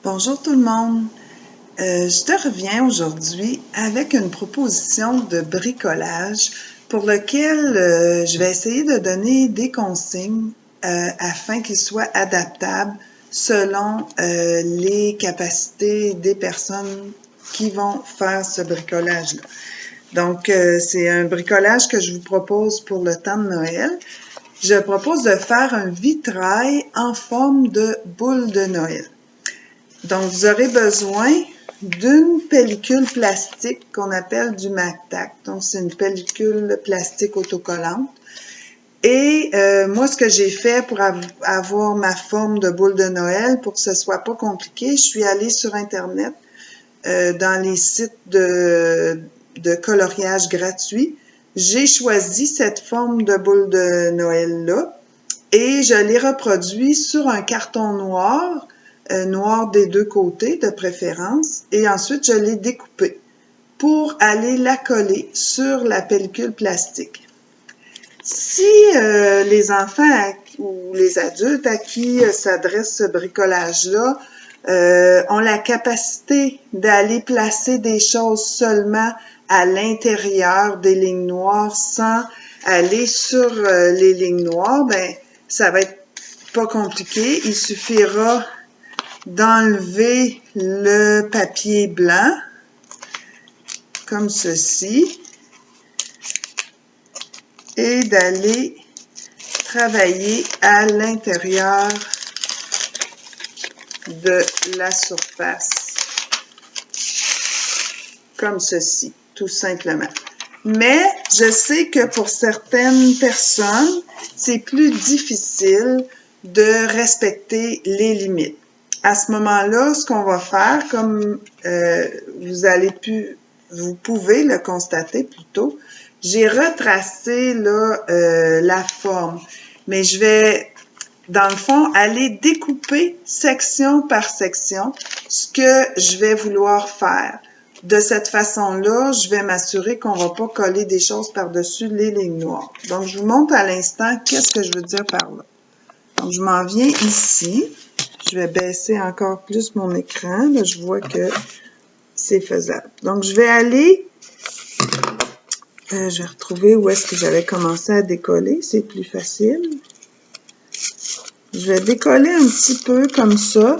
Bonjour tout le monde. Je te reviens aujourd'hui avec une proposition de bricolage pour lequel je vais essayer de donner des consignes afin qu'il soit adaptable selon les capacités des personnes qui vont faire ce bricolage-là. Donc, c'est un bricolage que je vous propose pour le temps de Noël. Je propose de faire un vitrail en forme de boule de Noël. Donc, vous aurez besoin d'une pellicule plastique qu'on appelle du MACTAC. Donc, c'est une pellicule plastique autocollante. Et moi, ce que j'ai fait pour avoir ma forme de boule de Noël, pour que ce soit pas compliqué, je suis allée sur Internet, dans les sites de coloriage gratuit. J'ai choisi cette forme de boule de Noël-là et je l'ai reproduit sur un carton noir, noir des deux côtés de préférence, et ensuite je l'ai découpé pour aller la coller sur la pellicule plastique. Si les enfants ou les adultes à qui s'adresse ce bricolage-là ont la capacité d'aller placer des choses seulement à l'intérieur des lignes noires sans aller sur les lignes noires, ben ça va être pas compliqué. Il suffira d'enlever le papier blanc comme ceci et d'aller travailler à l'intérieur de la surface comme ceci, tout simplement. Mais je sais que pour certaines personnes, c'est plus difficile de respecter les limites. À ce moment-là, ce qu'on va faire, comme vous pouvez le constater plutôt, j'ai retracé là la forme, mais je vais, dans le fond, aller découper section par section ce que je vais vouloir faire. De cette façon-là, je vais m'assurer qu'on ne va pas coller des choses par-dessus les lignes noires. Donc, je vous montre à l'instant qu'est-ce que je veux dire par là. Donc, je m'en viens ici. Je vais baisser encore plus mon écran. Là, je vois que c'est faisable. Donc, je vais aller... je vais retrouver où est-ce que j'avais commencé à décoller. C'est plus facile. Je vais décoller un petit peu comme ça.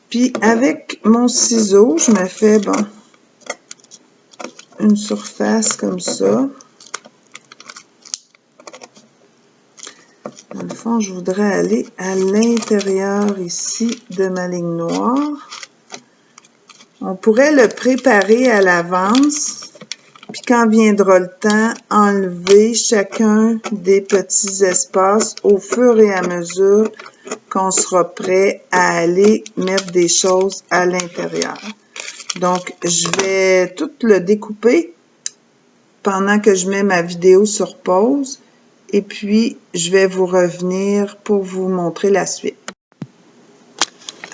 Puis, avec mon ciseau, je me fais, une surface comme ça. Dans le fond, je voudrais aller à l'intérieur ici de ma ligne noire. On pourrait le préparer à l'avance, puis quand viendra le temps, enlever chacun des petits espaces au fur et à mesure qu'on sera prêt à aller mettre des choses à l'intérieur. Donc, je vais tout le découper pendant que je mets ma vidéo sur pause. Et puis, je vais vous revenir pour vous montrer la suite.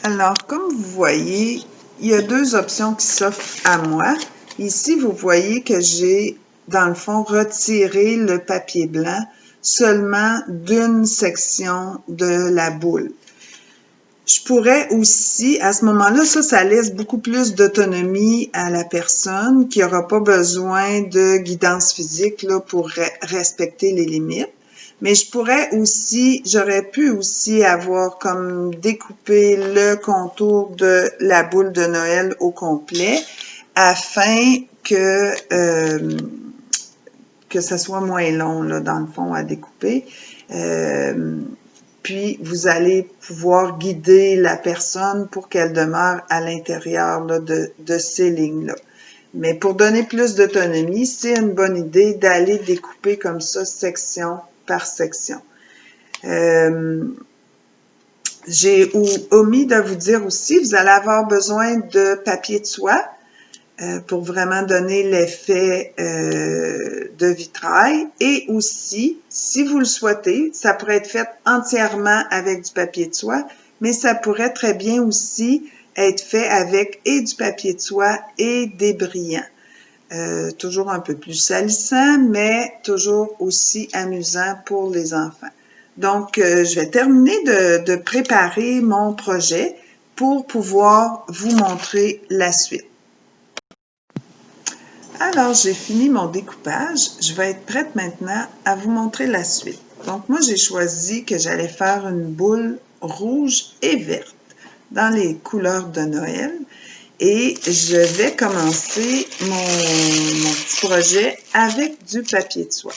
Alors, comme vous voyez, il y a deux options qui s'offrent à moi. Ici, vous voyez que j'ai, dans le fond, retiré le papier blanc seulement d'une section de la boule. Je pourrais aussi, à ce moment-là, ça laisse beaucoup plus d'autonomie à la personne qui n'aura pas besoin de guidance physique là, pour respecter les limites. Mais j'aurais pu aussi avoir comme découpé le contour de la boule de Noël au complet afin que ça soit moins long, là, dans le fond, à découper. Puis, vous allez pouvoir guider la personne pour qu'elle demeure à l'intérieur de ces lignes-là. Mais pour donner plus d'autonomie, c'est une bonne idée d'aller découper comme ça, section par section. J'ai omis de vous dire aussi, vous allez avoir besoin de papier de soie pour vraiment donner l'effet de vitrail. Et aussi, si vous le souhaitez, ça pourrait être fait entièrement avec du papier de soie, mais ça pourrait très bien aussi être fait avec et du papier de soie et des brillants. Toujours un peu plus salissant, mais toujours aussi amusant pour les enfants. Donc, je vais terminer de préparer mon projet pour pouvoir vous montrer la suite. Alors, j'ai fini mon découpage. Je vais être prête maintenant à vous montrer la suite. Donc, moi, j'ai choisi que j'allais faire une boule rouge et verte dans les couleurs de Noël. Et je vais commencer mon petit projet avec du papier de soie.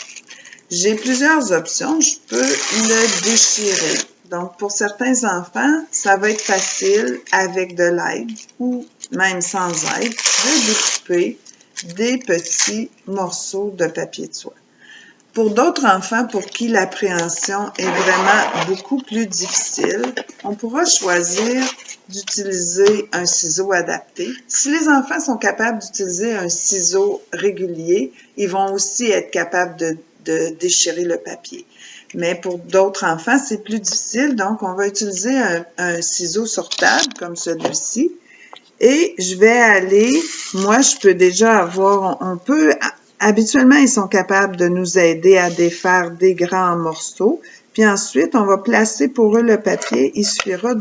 J'ai plusieurs options. Je peux le déchirer. Donc, pour certains enfants, ça va être facile avec de l'aide ou même sans aide de découper des petits morceaux de papier de soie. Pour d'autres enfants pour qui l'appréhension est vraiment beaucoup plus difficile, on pourra choisir d'utiliser un ciseau adapté. Si les enfants sont capables d'utiliser un ciseau régulier, ils vont aussi être capables de déchirer le papier. Mais pour d'autres enfants, c'est plus difficile, donc on va utiliser un ciseau sur table comme celui-ci. Et je vais aller, moi je peux déjà avoir, habituellement ils sont capables de nous aider à défaire des grands morceaux. Puis ensuite, on va placer pour eux le papier. Il suffira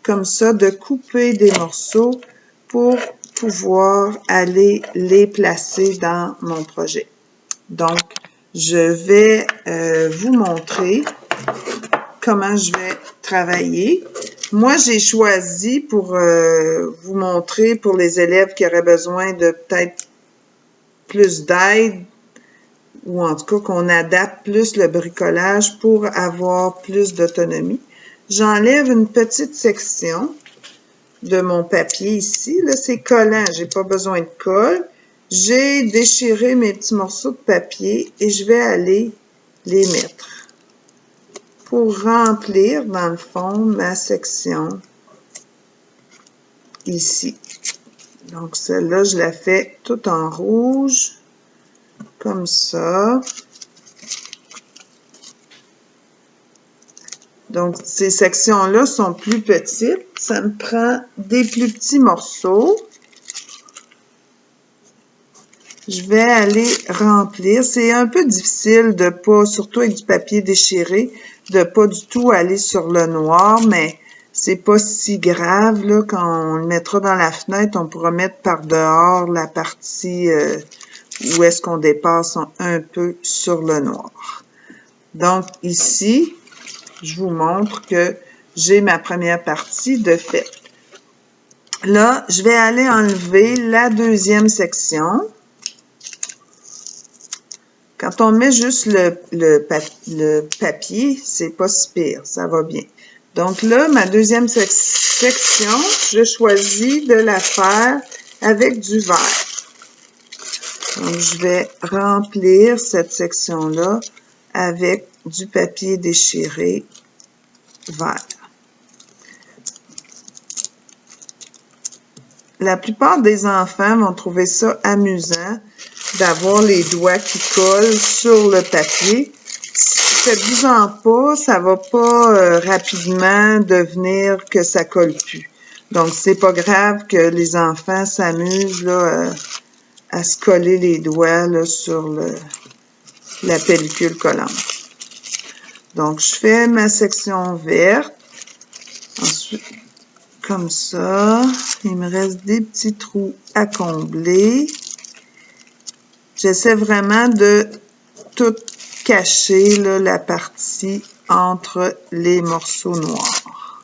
comme ça, de couper des morceaux pour pouvoir aller les placer dans mon projet. Donc, je vais vous montrer comment je vais travailler. Moi, j'ai choisi pour vous montrer pour les élèves qui auraient besoin de peut-être plus d'aide ou en tout cas qu'on adapte plus le bricolage pour avoir plus d'autonomie. J'enlève une petite section de mon papier ici. Là, c'est collant, j'ai pas besoin de colle. J'ai déchiré mes petits morceaux de papier et je vais aller les mettre pour remplir, dans le fond, ma section ici. Donc, celle-là, je la fais tout en rouge, comme ça. Donc, ces sections-là sont plus petites. Ça me prend des plus petits morceaux. Je vais aller remplir. C'est un peu difficile de pas, surtout avec du papier déchiré, de pas du tout aller sur le noir, mais c'est pas si grave, là. Quand on le mettra dans la fenêtre, on pourra mettre par dehors la partie où est-ce qu'on dépasse un peu sur le noir. Donc, ici, je vous montre que j'ai ma première partie de faite. Là, je vais aller enlever la deuxième section. Quand on met juste le papier, c'est pas si pire, ça va bien. Donc là, ma deuxième section, je choisis de la faire avec du vert. Donc, je vais remplir cette section-là avec du papier déchiré vert. La plupart des enfants vont trouver ça amusant d'avoir les doigts qui collent sur le papier. Faites-vous-en pas, ça va pas rapidement devenir que ça colle plus. Donc, c'est pas grave que les enfants s'amusent là, à se coller les doigts là, sur la pellicule collante. Donc, je fais ma section verte. Ensuite, comme ça, il me reste des petits trous à combler. J'essaie vraiment de tout cacher là, la partie entre les morceaux noirs.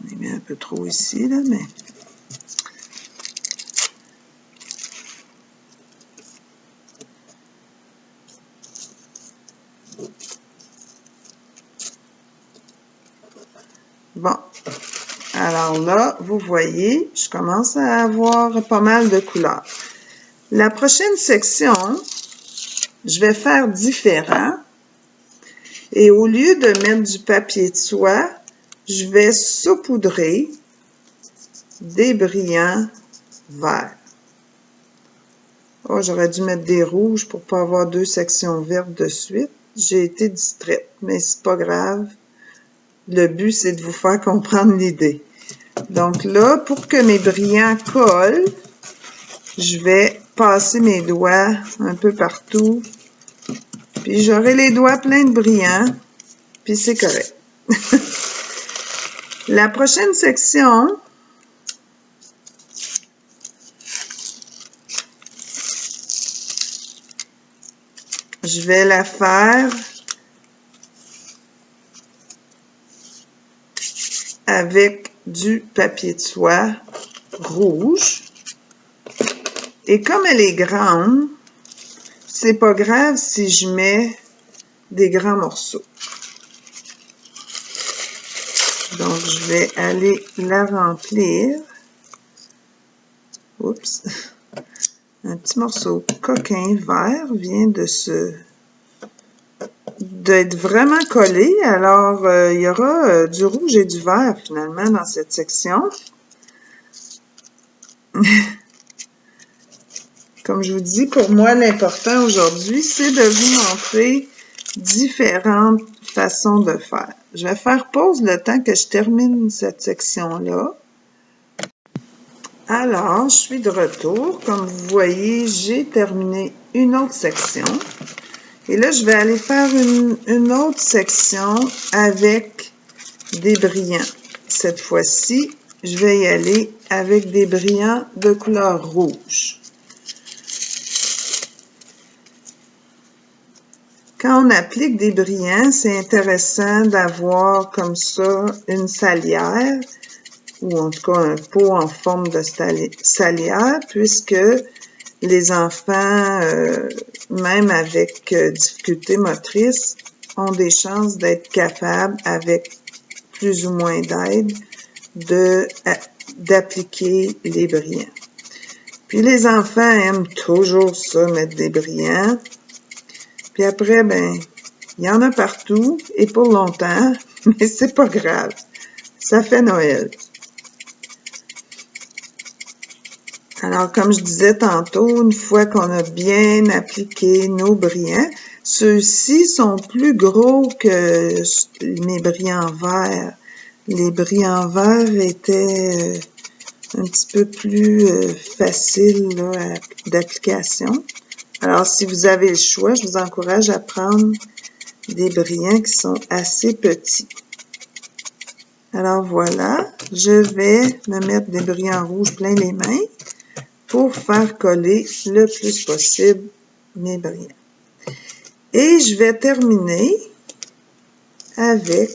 J'en ai mis un peu trop ici, là, mais... Bon, alors là, vous voyez, je commence à avoir pas mal de couleurs. La prochaine section, je vais faire différent. Et au lieu de mettre du papier de soie, je vais saupoudrer des brillants verts. Oh, j'aurais dû mettre des rouges pour pas avoir deux sections vertes de suite. J'ai été distraite, mais c'est pas grave. Le but, c'est de vous faire comprendre l'idée. Donc là, pour que mes brillants collent, je vais passer mes doigts un peu partout. Puis j'aurai les doigts pleins de brillants. puis c'est correct. La prochaine section, je vais la faire avec du papier de soie rouge. Et comme elle est grande, c'est pas grave si je mets des grands morceaux. Donc, je vais aller la remplir. Oups! Un petit morceau coquin vert vient d'être vraiment collé. Alors, il y aura du rouge et du vert finalement dans cette section. Comme je vous dis, pour moi, l'important aujourd'hui, c'est de vous montrer différentes façons de faire. Je vais faire pause le temps que je termine cette section-là. Alors, je suis de retour. Comme vous voyez, j'ai terminé une autre section. Et là, je vais aller faire une autre section avec des brillants. Cette fois-ci, je vais y aller avec des brillants de couleur rouge. Quand on applique des brillants, c'est intéressant d'avoir comme ça une salière, ou en tout cas un pot en forme de salière, puisque les enfants, même avec difficulté motrice, ont des chances d'être capables, avec plus ou moins d'aide, d'appliquer les brillants. Puis les enfants aiment toujours ça, mettre des brillants. Puis après, ben, il y en a partout et pour longtemps, mais c'est pas grave. Ça fait Noël. Alors, comme je disais tantôt, une fois qu'on a bien appliqué nos brillants, ceux-ci sont plus gros que mes brillants verts. Les brillants verts étaient un petit peu plus faciles d'application. Alors, si vous avez le choix, je vous encourage à prendre des brillants qui sont assez petits. Alors voilà, je vais me mettre des brillants rouges plein les mains pour faire coller le plus possible mes brillants. Et je vais terminer avec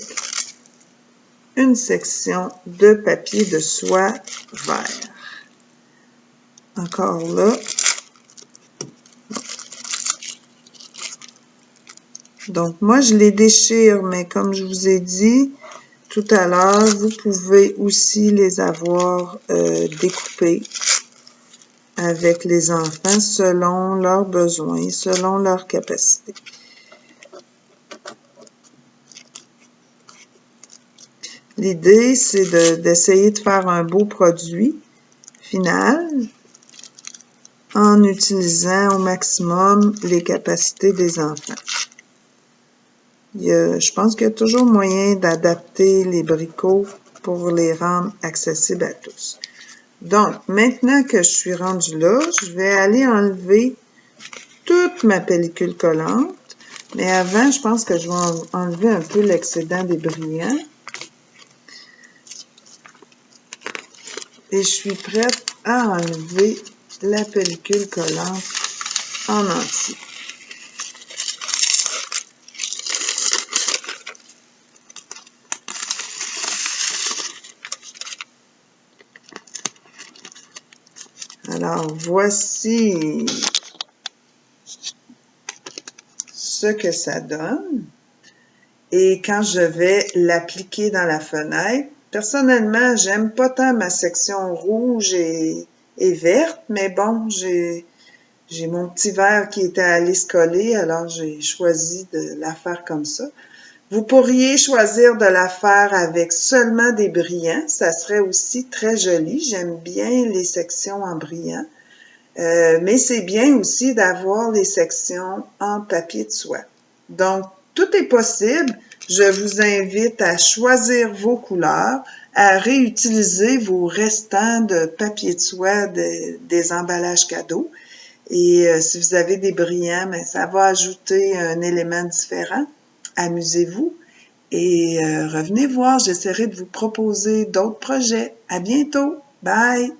une section de papier de soie vert. Encore là. Donc, moi, je les déchire, mais comme je vous ai dit tout à l'heure, vous pouvez aussi les avoir découpés avec les enfants selon leurs besoins, selon leurs capacités. L'idée, c'est d'essayer de faire un beau produit final en utilisant au maximum les capacités des enfants. Je pense qu'il y a toujours moyen d'adapter les bricots pour les rendre accessibles à tous. Donc, maintenant que je suis rendue là, je vais aller enlever toute ma pellicule collante. Mais avant, je pense que je vais enlever un peu l'excédent des brillants. Et je suis prête à enlever la pellicule collante en entier. Alors, voici ce que ça donne. Et quand je vais l'appliquer dans la fenêtre, personnellement, j'aime pas tant ma section rouge et verte, mais bon, j'ai mon petit verre qui était allé se coller, alors j'ai choisi de la faire comme ça. Vous pourriez choisir de la faire avec seulement des brillants, ça serait aussi très joli. J'aime bien les sections en brillants, mais c'est bien aussi d'avoir les sections en papier de soie. Donc, tout est possible. Je vous invite à choisir vos couleurs, à réutiliser vos restants de papier de soie des emballages cadeaux. Et si vous avez des brillants, ça va ajouter un élément différent. Amusez-vous et revenez voir, j'essaierai de vous proposer d'autres projets. À bientôt! Bye!